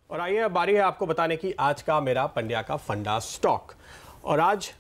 और आइए अब बारी है आपको बताने की आज का मेरा पंड्या का फंडा स्टॉक। और आज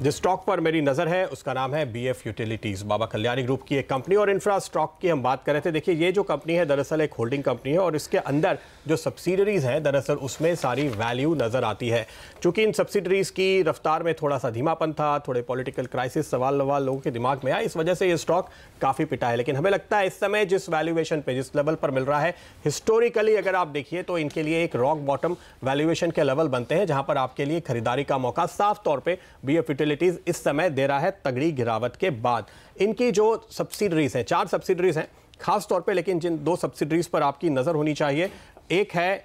जिस स्टॉक पर मेरी नजर है उसका नाम है BF utilities, Baba Kalyani group की एक कंपनी। और इंफ्रा स्टॉक की हम बात कर रहे थे। देखिए, ये जो कंपनी है दरअसल एक होल्डिंग कंपनी है और इसके अंदर जो सब्सिडरीज हैं दरअसल उसमें सारी वैल्यू नजर आती है। चूंकि इन सब्सिडरीज की रफ्तार में थोड़ा सा धीमापन था, थोड़े पॉलिटिकल क्राइसिस सवाल लोगों के दिमाग में आया, इस वजह से ये स्टॉक काफी पिटा है। लेकिन हमें लगता है इस समय जिस वैल्यूएशन पे, जिस लेवल पर मिल रहा है, हिस्टोरिकली अगर आप देखिए तो इनके लिए एक रॉक बॉटम वैल्यूएशन के लेवल बनते हैं, जहां पर आपके लिए खरीदारी का मौका साफ तौर पर बीएफ यूटिलिटीज इस समय दे रहा है तगड़ी गिरावट के बाद। इनकी जो सब्सिडरीज हैं, 4 सब्सिडरीज हैं खास तौर पे, लेकिन जिन 2 सब्सिडरीज पर आपकी नजर होनी चाहिए, एक है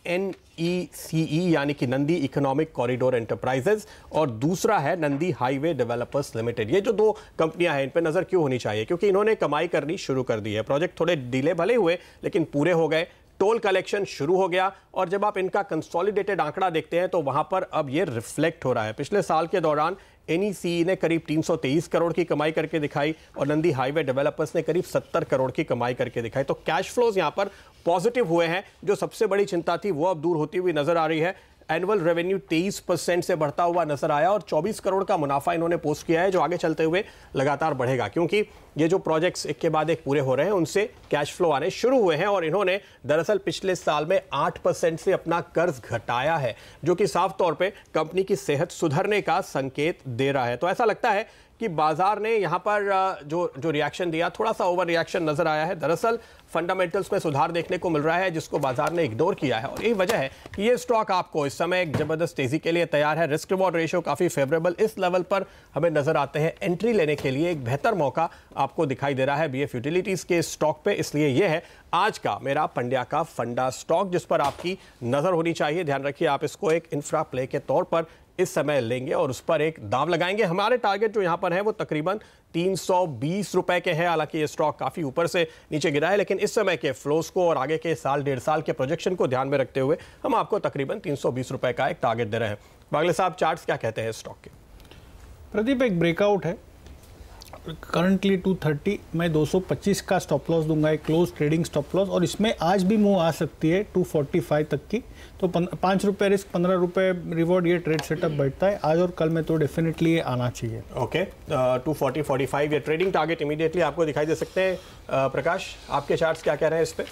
NECE यानी कि नंदी इकोनॉमिक कॉरिडोर एंटरप्राइजेज और दूसरा है नंदी हाईवे डेवलपर्स लिमिटेड। ये जो 2 कंपनियां हैं इन पर नजर क्यों होनी चाहिए? क्योंकि इन्होंने कमाई करनी शुरू कर दी है। प्रोजेक्ट थोड़े डिले भले हुए लेकिन पूरे हो गए, टोल कलेक्शन शुरू हो गया और जब आप इनका कंसोलिडेटेड आंकड़ा देखते हैं तो वहां पर अब ये रिफ्लेक्ट हो रहा है। पिछले साल के दौरान NECE ने करीब 323 करोड़ की कमाई करके दिखाई और नंदी हाईवे डेवलपर्स ने करीब 70 करोड़ की कमाई करके दिखाई। तो कैश फ्लोज यहां पर पॉजिटिव हुए हैं। जो सबसे बड़ी चिंता थी वो अब दूर होती हुई नजर आ रही है। एनुअल रेवेन्यू 23% से बढ़ता हुआ नजर आया और 24 करोड़ का मुनाफा इन्होंने पोस्ट किया है, जो आगे चलते हुए लगातार बढ़ेगा, क्योंकि ये जो प्रोजेक्ट्स एक के बाद एक पूरे हो रहे हैं उनसे कैश फ्लो आने शुरू हुए हैं। और इन्होंने दरअसल पिछले साल में 8% से अपना कर्ज घटाया है, जो कि साफ तौर पे कंपनी की सेहत सुधरने का संकेत दे रहा है। तो ऐसा लगता है कि बाजार ने यहां पर जो रिएक्शन दिया, थोड़ा सा ओवर रिएक्शन नजर आया है। दरअसल फंडामेंटल्स में सुधार देखने को मिल रहा है जिसको बाजार ने इग्नोर किया है और यही वजह है कि ये स्टॉक आपको इस समय एक जबरदस्त तेजी के लिए तैयार है। रिस्क रिवॉर्ड रेशियो काफी फेवरेबल इस लेवल पर हमें नजर आते हैं। एंट्री लेने के लिए एक बेहतर मौका आपको दिखाई दे रहा है बीएफ यूटिलिटीज के स्टॉक पे। इसलिए यह है आज का मेरा पंड्या का फंडा स्टॉक जिस पर आपकी नजर होनी चाहिए। ध्यान रखिए, आप इसको एक इंफ्रा प्ले के तौर पर इस समय लेंगे और उस पर एक दांव लगाएंगे। हमारे टारगेट जो यहां पर है वो तकरीबन 320 रुपए के हैं। हालांकि ये स्टॉक काफी ऊपर से नीचे गिरा है, लेकिन इस समय के फ्लोस को और आगे के साल 1.5 साल के प्रोजेक्शन को ध्यान में रखते हुए हम आपको तकरीबन 320 रुपए का एक टारगेट दे रहे हैं। बागले साहब, चार्ट्स क्या कहते हैं स्टॉक के? प्रदीप, एक ब्रेकआउट है करंटली 230, मैं 225 का स्टॉप लॉस दूंगा, एक क्लोज ट्रेडिंग स्टॉप लॉस, और इसमें आज भी मूव आ सकती है 245 तक की। तो 5 रुपये रिस्क, 15 रुपये रिवॉर्ड, ये ट्रेड सेटअप बैठता है आज और कल में, तो डेफिनेटली ये आना चाहिए। ओके, 240-45 ये ट्रेडिंग टारगेट इमीडिएटली आपको दिखाई दे सकते हैं। प्रकाश, आपके चार्ट्स क्या कह रहे हैं इस पर?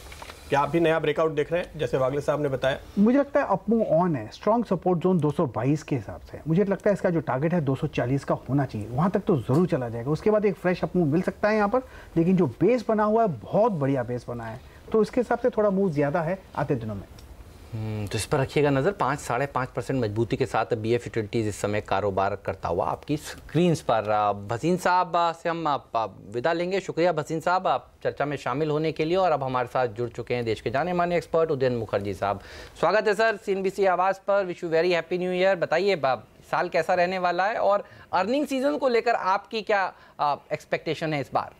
क्या आप भी नया ब्रेकआउट देख रहे हैं जैसे वागले साहब ने बताया? मुझे लगता है अपमूव ऑन है। स्ट्रॉन्ग सपोर्ट जोन 222 के हिसाब से मुझे लगता है इसका जो टारगेट है 240 का होना चाहिए, वहां तक तो जरूर चला जाएगा। उसके बाद एक फ्रेश अपमूव मिल सकता है यहाँ पर, लेकिन जो बेस बना हुआ है बहुत बढ़िया बेस बना है, तो इसके हिसाब से थोड़ा मूव ज्यादा है आते दिनों में। तो इस पर रखिएगा नज़र। 5-5.5% मजबूती के साथ बीएफ यूटिलिटीज इस समय कारोबार करता हुआ आपकी स्क्रीन्स पर। भसीन साहब से हम विदा लेंगे। शुक्रिया भसीन साहब, आप चर्चा में शामिल होने के लिए। और अब हमारे साथ जुड़ चुके हैं देश के जाने माने एक्सपर्ट उदयन मुखर्जी साहब। स्वागत है सर CNBC आवाज़ पर। Wish you very happy new year. बताइए साल कैसा रहने वाला है और अर्निंग सीजन को लेकर आपकी क्या एक्सपेक्टेशन है इस बार?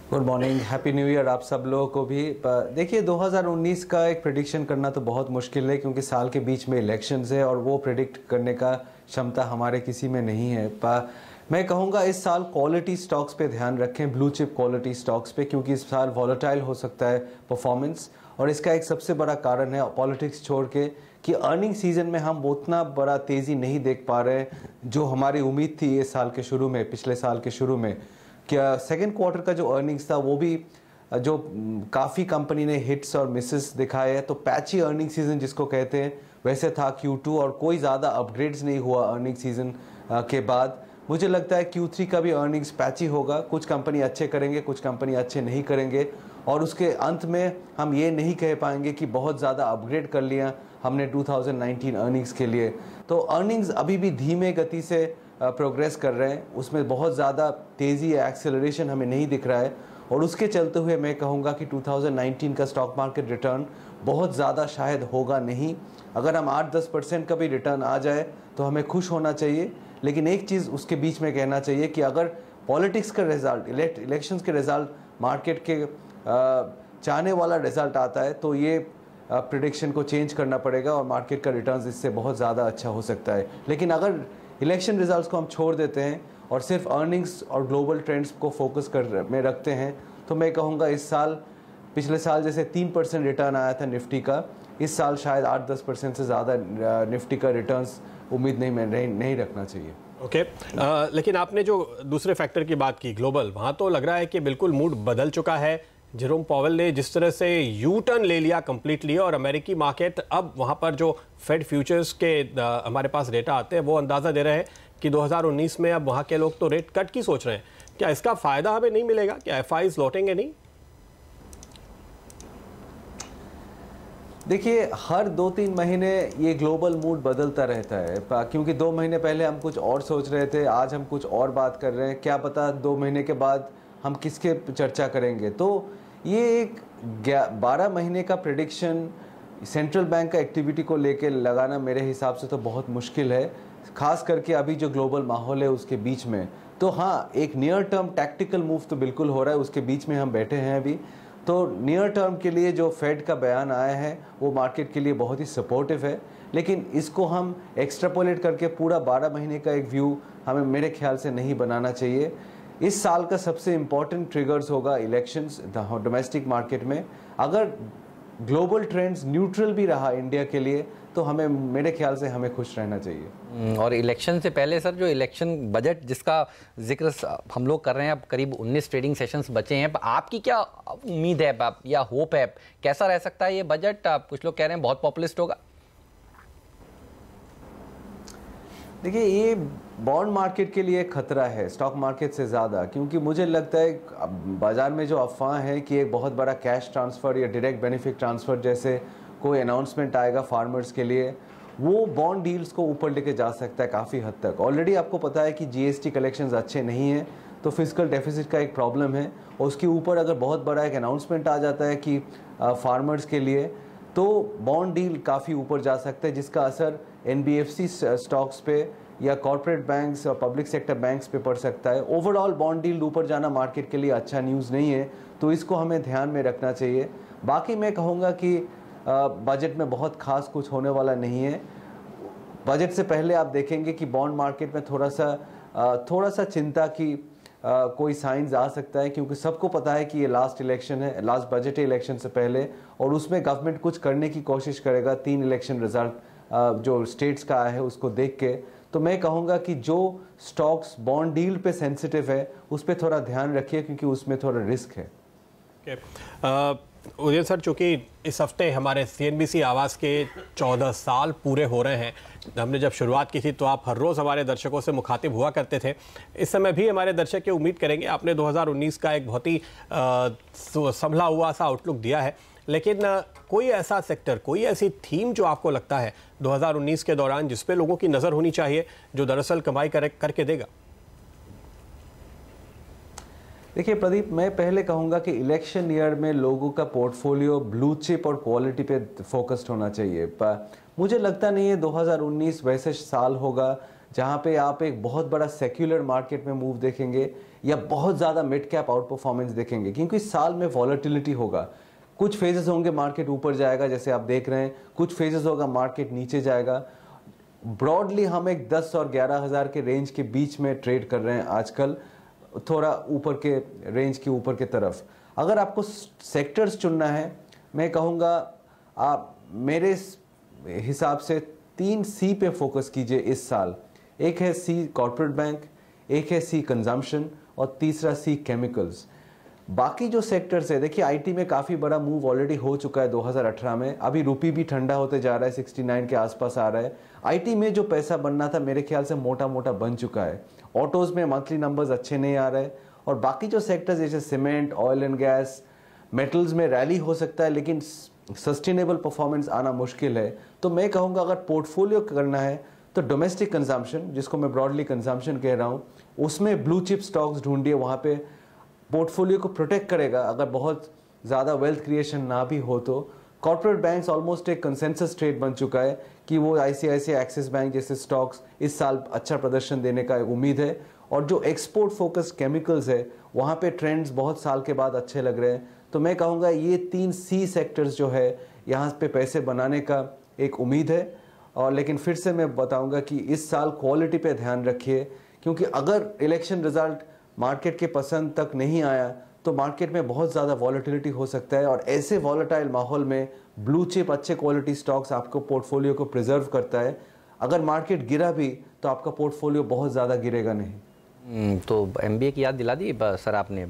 Good morning, happy new year आप सब लोगों को भी। देखिए, 2019 का एक प्रेडिक्शन करना तो बहुत मुश्किल है, क्योंकि साल के बीच में इलेक्शंस है और वो प्रेडिक्ट करने का क्षमता हमारे किसी में नहीं है। मैं कहूँगा इस साल क्वालिटी स्टॉक्स पे ध्यान रखें, ब्लू चिप क्वालिटी स्टॉक्स पे, क्योंकि इस साल वॉलेटाइल हो सकता है परफॉर्मेंस। और इसका एक सबसे बड़ा कारण है पॉलिटिक्स छोड़ के कि अर्निंग सीजन में हम उतना बड़ा तेज़ी नहीं देख पा रहे हैं जो हमारी उम्मीद थी इस साल के शुरू में, पिछले साल के शुरू में। क्या सेकेंड क्वार्टर का जो अर्निंग्स था वो भी जो काफ़ी कंपनी ने हिट्स और मिसेस दिखाए हैं, तो पैची अर्निंग सीजन जिसको कहते हैं वैसे था Q2 और कोई ज़्यादा अपग्रेड्स नहीं हुआ अर्निंग सीजन के बाद। मुझे लगता है Q3 का भी अर्निंग्स पैची होगा। कुछ कंपनी अच्छे करेंगे, कुछ कंपनी अच्छे नहीं करेंगे और उसके अंत में हम ये नहीं कह पाएंगे कि बहुत ज़्यादा अपग्रेड कर लिया हमने 2019 अर्निंग्स के लिए। तो अर्निंग्स अभी भी धीमे गति से प्रोग्रेस कर रहे हैं, उसमें बहुत ज़्यादा तेज़ी या एक्सेलरेशन हमें नहीं दिख रहा है। और उसके चलते हुए मैं कहूँगा कि 2019 का स्टॉक मार्केट रिटर्न बहुत ज़्यादा शायद होगा नहीं। अगर हम 8-10% का भी रिटर्न आ जाए तो हमें खुश होना चाहिए, लेकिन एक चीज़ उसके बीच में कहना चाहिए कि अगर पॉलिटिक्स का रिजल्ट, इलेक्शंस के रिजल्ट मार्केट के चाहने वाला रिजल्ट आता है तो ये प्रेडिक्शन को चेंज करना पड़ेगा और मार्केट का रिटर्न इससे बहुत ज़्यादा अच्छा हो सकता है। लेकिन अगर इलेक्शन रिजल्ट्स को हम छोड़ देते हैं और सिर्फ अर्निंग्स और ग्लोबल ट्रेंड्स को फोकस में रखते हैं तो मैं कहूँगा इस साल पिछले साल जैसे 3% रिटर्न आया था निफ्टी का, इस साल शायद 8-10% से ज़्यादा निफ्टी का रिटर्न्स उम्मीद नहीं रखना चाहिए। ओके लेकिन आपने जो दूसरे फैक्टर की बात की ग्लोबल, वहाँ तो लग रहा है कि बिल्कुल मूड बदल चुका है। जेरोम पॉवेल ने जिस तरह से यू टर्न ले लिया कंप्लीटली, और अमेरिकी मार्केट अब वहाँ पर जो फेड फ्यूचर्स के हमारे पास डेटा आते हैं वो अंदाज़ा दे रहे हैं कि 2019 में अब वहाँ के लोग तो रेट कट की सोच रहे हैं। क्या इसका फ़ायदा हमें नहीं मिलेगा? क्या एफआईज लौटेंगे नहीं? देखिए, हर 2-3 महीने ये ग्लोबल मूड बदलता रहता है, क्योंकि 2 महीने पहले हम कुछ और सोच रहे थे, आज हम कुछ और बात कर रहे हैं। क्या पता 2 महीने के बाद हम किसके चर्चा करेंगे। तो ये एक 12 महीने का प्रेडिक्शन सेंट्रल बैंक का एक्टिविटी को लेकर लगाना मेरे हिसाब से तो बहुत मुश्किल है, खास करके अभी जो ग्लोबल माहौल है उसके बीच में। तो हाँ, एक नियर टर्म टैक्टिकल मूव तो बिल्कुल हो रहा है, उसके बीच में हम बैठे हैं अभी। तो नियर टर्म के लिए जो फेड का बयान आया है वो मार्केट के लिए बहुत ही सपोर्टिव है, लेकिन इसको हम एक्स्ट्रापोलेट करके पूरा 12 महीने का एक व्यू हमें मेरे ख्याल से नहीं बनाना चाहिए। इस साल का सबसे इम्पॉर्टेंट ट्रिगर्स होगा इलेक्शंस डोमेस्टिक मार्केट में। अगर ग्लोबल ट्रेंड्स न्यूट्रल भी रहा इंडिया के लिए तो हमें, मेरे ख्याल से हमें खुश रहना चाहिए। और इलेक्शन से पहले सर, जो इलेक्शन बजट जिसका जिक्र हम लोग कर रहे हैं, अब करीब 19 ट्रेडिंग सेशंस बचे हैं, आपकी क्या उम्मीद है या होप है, कैसा रह सकता है ये बजट? कुछ लोग कह रहे हैं बहुत पॉपुलिस्ट होगा। देखिए, ये बॉन्ड मार्केट के लिए खतरा है स्टॉक मार्केट से ज़्यादा, क्योंकि मुझे लगता है बाज़ार में जो अफवाह है कि एक बहुत बड़ा कैश ट्रांसफ़र या डायरेक्ट बेनिफिट ट्रांसफ़र जैसे कोई अनाउंसमेंट आएगा फार्मर्स के लिए, वो बॉन्ड डील्स को ऊपर लेके जा सकता है काफ़ी हद तक। ऑलरेडी आपको पता है कि जीएसटी कलेक्शंस अच्छे नहीं हैं, तो फिजिकल डेफिसिट का एक प्रॉब्लम है, और उसके ऊपर अगर बहुत बड़ा एक अनाउंसमेंट आ जाता है कि फार्मर्स के लिए, तो बॉन्ड डील काफ़ी ऊपर जा सकता है, जिसका असर एनबीएफसी स्टॉक्स पे या कॉर्पोरेट बैंक्स और पब्लिक सेक्टर बैंक्स पे पड़ सकता है। ओवरऑल बॉन्ड डील ऊपर जाना मार्केट के लिए अच्छा न्यूज़ नहीं है, तो इसको हमें ध्यान में रखना चाहिए। बाकी मैं कहूँगा कि बजट में बहुत खास कुछ होने वाला नहीं है। बजट से पहले आप देखेंगे कि बॉन्ड मार्केट में थोड़ा सा चिंता की कोई साइंस आ सकता है, क्योंकि सबको पता है कि ये लास्ट इलेक्शन है, लास्ट बजट है इलेक्शन से पहले, और उसमें गवर्नमेंट कुछ करने की कोशिश करेगा 3 इलेक्शन रिजल्ट जो स्टेट्स का आया है उसको देख के। तो मैं कहूँगा कि जो स्टॉक्स बॉन्ड डील पे सेंसिटिव है उस पर थोड़ा ध्यान रखिए, क्योंकि उसमें थोड़ा रिस्क है। उदयन सर, चूँकि इस हफ्ते हमारे CNBC आवाज़ के 14 साल पूरे हो रहे हैं, हमने जब शुरुआत की थी तो आप हर रोज़ हमारे दर्शकों से मुखातिब हुआ करते थे। इस समय भी हमारे दर्शक ये उम्मीद करेंगे, आपने 2019 का एक बहुत ही संभला हुआ सा आउटलुक दिया है, लेकिन कोई ऐसा सेक्टर, कोई ऐसी थीम जो आपको लगता है 2019 के दौरान जिस पे लोगों की नज़र होनी चाहिए, जो दरअसल कमाई करके देगा? देखिए प्रदीप, मैं पहले कहूँगा कि इलेक्शन ईयर में लोगों का पोर्टफोलियो ब्लू चिप और क्वालिटी पे फोकस्ड होना चाहिए। मुझे लगता नहीं है 2019 वैसे साल होगा जहाँ पे आप एक बहुत बड़ा सेक्युलर मार्केट में मूव देखेंगे या बहुत ज़्यादा मिड कैप आउट परफॉर्मेंस देखेंगे, क्योंकि इस साल में वॉलेटिलिटी होगा। कुछ फेजेस होंगे मार्केट ऊपर जाएगा जैसे आप देख रहे हैं, कुछ फेजेस होगा मार्केट नीचे जाएगा। ब्रॉडली हम एक 10 और 11 हज़ार के रेंज के बीच में ट्रेड कर रहे हैं आजकल, थोड़ा ऊपर के रेंज के ऊपर के तरफ। अगर आपको सेक्टर्स चुनना है, मैं कहूँगा आप मेरे हिसाब से 3 C पे फोकस कीजिए इस साल। एक है C कॉर्पोरेट बैंक, एक है C कंजम्पशन, और तीसरा C केमिकल्स। बाकी जो सेक्टर्स है, देखिए आईटी में काफ़ी बड़ा मूव ऑलरेडी हो चुका है 2018 में, अभी रुपी भी ठंडा होते जा रहा है, 69 के आसपास आ रहा है। आईटी में जो पैसा बनना था मेरे ख्याल से मोटा मोटा बन चुका है। ऑटोज़ में मंथली नंबर्स अच्छे नहीं आ रहे, और बाकी जो सेक्टर्स जैसे cement, oil and gas, metals में रैली हो सकता है, लेकिन सस्टेनेबल परफॉर्मेंस आना मुश्किल है। तो मैं कहूँगा अगर पोर्टफोलियो करना है तो डोमेस्टिक कंजम्पशन, जिसको मैं ब्रॉडली कंजम्पशन कह रहा हूँ, उसमें ब्लू चिप स्टॉक्स ढूंढिए, वहाँ पे पोर्टफोलियो को प्रोटेक्ट करेगा अगर बहुत ज़्यादा वेल्थ क्रिएशन ना भी हो तो। कॉर्पोरेट बैंक्स ऑलमोस्ट एक कंसेंसस ट्रेड बन चुका है कि वो आईसीआईसीआई, एक्सिस बैंक जैसे स्टॉक्स इस साल अच्छा प्रदर्शन देने का उम्मीद है। और जो एक्सपोर्ट फोकस केमिकल्स है, वहाँ पे ट्रेंड्स बहुत साल के बाद अच्छे लग रहे हैं। तो मैं कहूँगा ये 3 C सेक्टर्स जो है यहाँ पे पैसे बनाने का एक उम्मीद है। और लेकिन फिर से मैं बताऊँगा कि इस साल क्वालिटी पे ध्यान रखिए, क्योंकि अगर इलेक्शन रिजल्ट मार्केट के पसंद तक नहीं आया तो मार्केट में बहुत ज़्यादा वॉलेटिलिटी हो सकता है, और ऐसे वॉलेटाइल माहौल में ब्लू चिप अच्छे क्वालिटी स्टॉक्स आपको पोर्टफोलियो को प्रिजर्व करता है। अगर मार्केट गिरा भी तो आपका पोर्टफोलियो बहुत ज़्यादा गिरेगा नहीं। तो MBA की याद दिला दी सर आपने।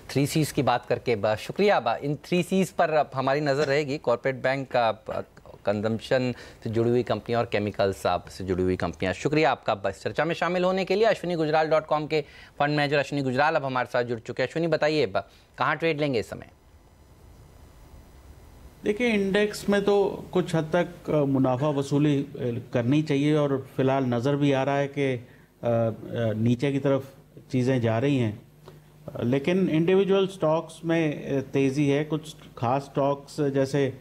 3 C's की बात करके शुक्रिया। इन 3 C's पर हमारी नज़र रहेगी। कॉर्पोरेट बैंक का, कंजम्पशन से जुड़ी हुई कंपनियां और केमिकल्स से जुड़ी हुई कंपनियां। शुक्रिया आपका इस चर्चा में शामिल होने के लिए। ashwinigujaral.com के फंड मैनेजर अश्विनी गुजराल अब हमारे साथ जुड़ चुके हैं। अश्विनी, बताइए कहाँ ट्रेड लेंगे इस समय? देखिए, इंडेक्स में तो कुछ हद तक मुनाफा वसूली करनी चाहिए, और फिलहाल नज़र भी आ रहा है कि नीचे की तरफ चीज़ें जा रही हैं, लेकिन इंडिविजुअल स्टॉक्स में तेज़ी है। कुछ खास स्टॉक्स जैसे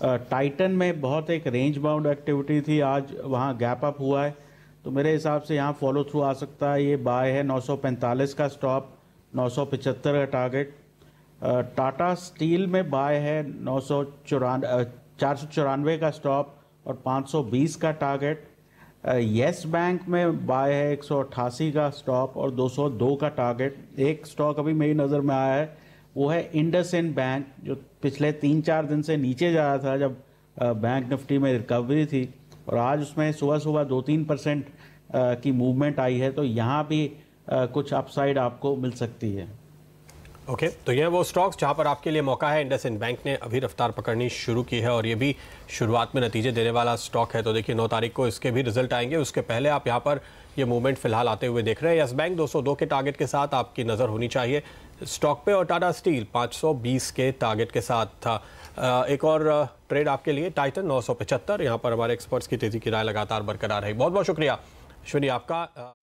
टाइटन में बहुत एक रेंज बाउंड एक्टिविटी थी, आज वहाँ गैप अप हुआ है, तो मेरे हिसाब से यहाँ फॉलो थ्रू आ सकता है। ये बाय है, 945 का स्टॉप, 975 का टारगेट। टाटा स्टील में बाय है, 494 का स्टॉप और 520 का टारगेट। येस बैंक में बाय है, 188 का स्टॉप और 202 का टारगेट। एक स्टॉक अभी मेरी नज़र में आया है, वो है इंडसइंड बैंक, जो पिछले 3-4 दिन से नीचे जा रहा था जब बैंक निफ्टी में रिकवरी थी, और आज उसमें सुबह सुबह 2-3% की मूवमेंट आई है, तो यहाँ भी कुछ अपसाइड आपको मिल सकती है। ओके, तो ये वो स्टॉक्स जहां पर आपके लिए मौका है। इंडसइंड बैंक ने अभी रफ्तार पकड़नी शुरू की है और ये भी शुरुआत में नतीजे देने वाला स्टॉक है, तो देखिए 9 तारीख को इसके भी रिजल्ट आएंगे। उसके पहले आप यहाँ पर ये मूवमेंट फिलहाल आते हुए देख रहे हैं। यस बैंक 202 के टारगेट के साथ आपकी नज़र होनी चाहिए स्टॉक पे, और टाटा स्टील 520 के टारगेट के साथ था। एक और ट्रेड आपके लिए टाइटन 975। यहाँ पर हमारे एक्सपर्ट्स की तेजी की राय लगातार बरकरार है। बहुत बहुत शुक्रिया अश्विनी आपका।